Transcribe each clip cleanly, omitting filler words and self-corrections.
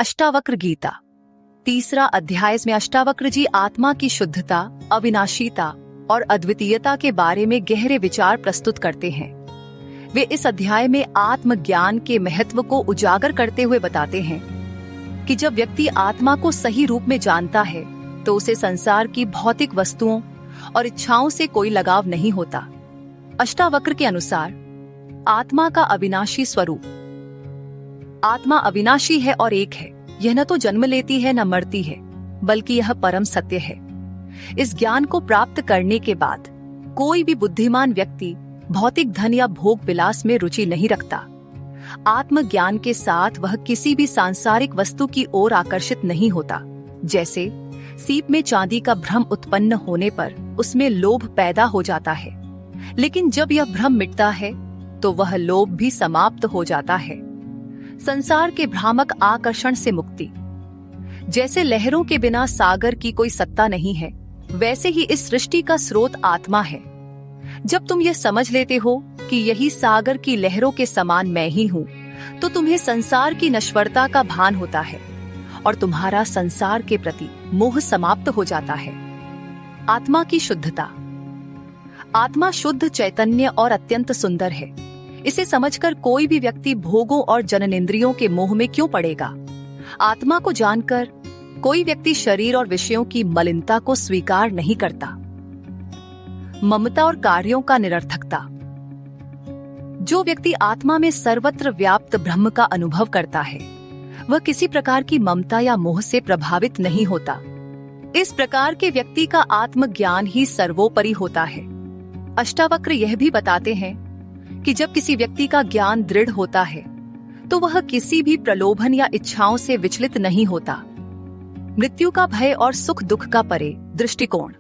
अष्टावक्र गीता तीसरा अध्याय में अष्टावक्र जी आत्मा की शुद्धता, अविनाशीता और अद्वितीयता के बारे में गहरे विचार प्रस्तुत करते हैं। वे इस अध्याय में आत्मज्ञान के महत्व को उजागर करते हुए बताते हैं कि जब व्यक्ति आत्मा को सही रूप में जानता है तो उसे संसार की भौतिक वस्तुओं और इच्छाओं से कोई लगाव नहीं होता। अष्टावक्र के अनुसार आत्मा का अविनाशी स्वरूप, आत्मा अविनाशी है और एक है। यह न तो जन्म लेती है न मरती है, बल्कि यह परम सत्य है। इस ज्ञान को प्राप्त करने के बाद कोई भी बुद्धिमान व्यक्ति भौतिक धन या भोग विलास में रुचि नहीं रखता। आत्मज्ञान के साथ वह किसी भी सांसारिक वस्तु की ओर आकर्षित नहीं होता। जैसे सीप में चांदी का भ्रम उत्पन्न होने पर उसमें लोभ पैदा हो जाता है, लेकिन जब यह भ्रम मिटता है तो वह लोभ भी समाप्त हो जाता है। संसार के भ्रामक आकर्षण से मुक्ति। जैसे लहरों के बिना सागर की कोई सत्ता नहीं है, वैसे ही इस सृष्टि का स्रोत आत्मा है। जब तुम यह समझ लेते हो कि यही सागर की लहरों के समान मैं ही हूँ, तो तुम्हें संसार की नश्वरता का भान होता है और तुम्हारा संसार के प्रति मोह समाप्त हो जाता है। आत्मा की शुद्धता। आत्मा शुद्ध, चैतन्य और अत्यंत सुंदर है। इसे समझकर कोई भी व्यक्ति भोगों और जननेंद्रियों के मोह में क्यों पड़ेगा। आत्मा को जानकर कोई व्यक्ति शरीर और विषयों की मलिनता को स्वीकार नहीं करता। ममता और कार्यों का निरर्थकता। जो व्यक्ति आत्मा में सर्वत्र व्याप्त ब्रह्म का अनुभव करता है, वह किसी प्रकार की ममता या मोह से प्रभावित नहीं होता। इस प्रकार के व्यक्ति का आत्मज्ञान ही सर्वोपरि होता है। अष्टावक्र यह भी बताते हैं कि जब किसी व्यक्ति का ज्ञान दृढ़ होता है तो वह किसी भी प्रलोभन या इच्छाओं से विचलित नहीं होता। मृत्यु का भय और सुख दुख का परे दृष्टिकोण।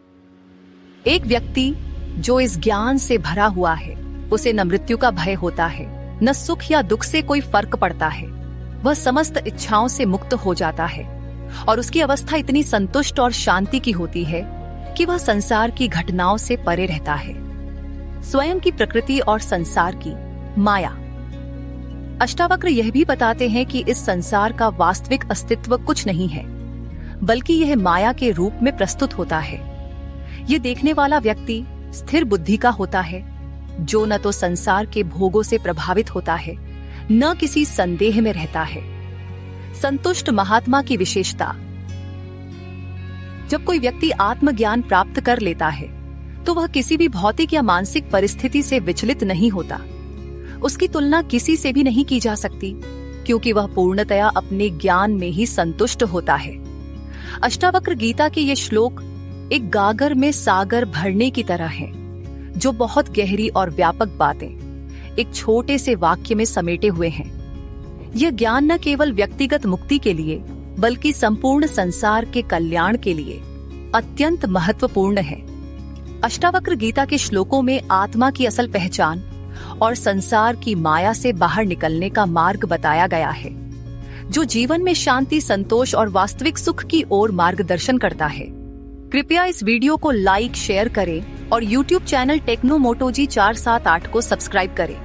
एक व्यक्ति जो इस ज्ञान से भरा हुआ है, उसे न मृत्यु का भय होता है, न सुख या दुख से कोई फर्क पड़ता है। वह समस्त इच्छाओं से मुक्त हो जाता है और उसकी अवस्था इतनी संतुष्ट और शांति की होती है कि वह संसार की घटनाओं से परे रहता है। स्वयं की प्रकृति और संसार की माया। अष्टावक्र यह भी बताते हैं कि इस संसार का वास्तविक अस्तित्व कुछ नहीं है, बल्कि यह माया के रूप में प्रस्तुत होता है। ये देखने वाला व्यक्ति स्थिर बुद्धि का होता है, जो न तो संसार के भोगों से प्रभावित होता है, न किसी संदेह में रहता है। संतुष्ट महात्मा की विशेषता। जब कोई व्यक्ति आत्मज्ञान प्राप्त कर लेता है तो वह किसी भी भौतिक या मानसिक परिस्थिति से विचलित नहीं होता। उसकी तुलना किसी से भी नहीं की जा सकती, क्योंकि वह पूर्णतया अपने ज्ञान में ही संतुष्ट होता है। अष्टावक्र गीता के ये श्लोक एक गागर में सागर भरने की तरह है, जो बहुत गहरी और व्यापक बातें एक छोटे से वाक्य में समेटे हुए हैं। यह ज्ञान न केवल व्यक्तिगत मुक्ति के लिए, बल्कि संपूर्ण संसार के कल्याण के लिए अत्यंत महत्वपूर्ण है। अष्टावक्र गीता के श्लोकों में आत्मा की असल पहचान और संसार की माया से बाहर निकलने का मार्ग बताया गया है, जो जीवन में शांति, संतोष और वास्तविक सुख की ओर मार्गदर्शन करता है। कृपया इस वीडियो को लाइक, शेयर करें और YouTube चैनल टेक्नो मोटो जी 478 को सब्सक्राइब करें।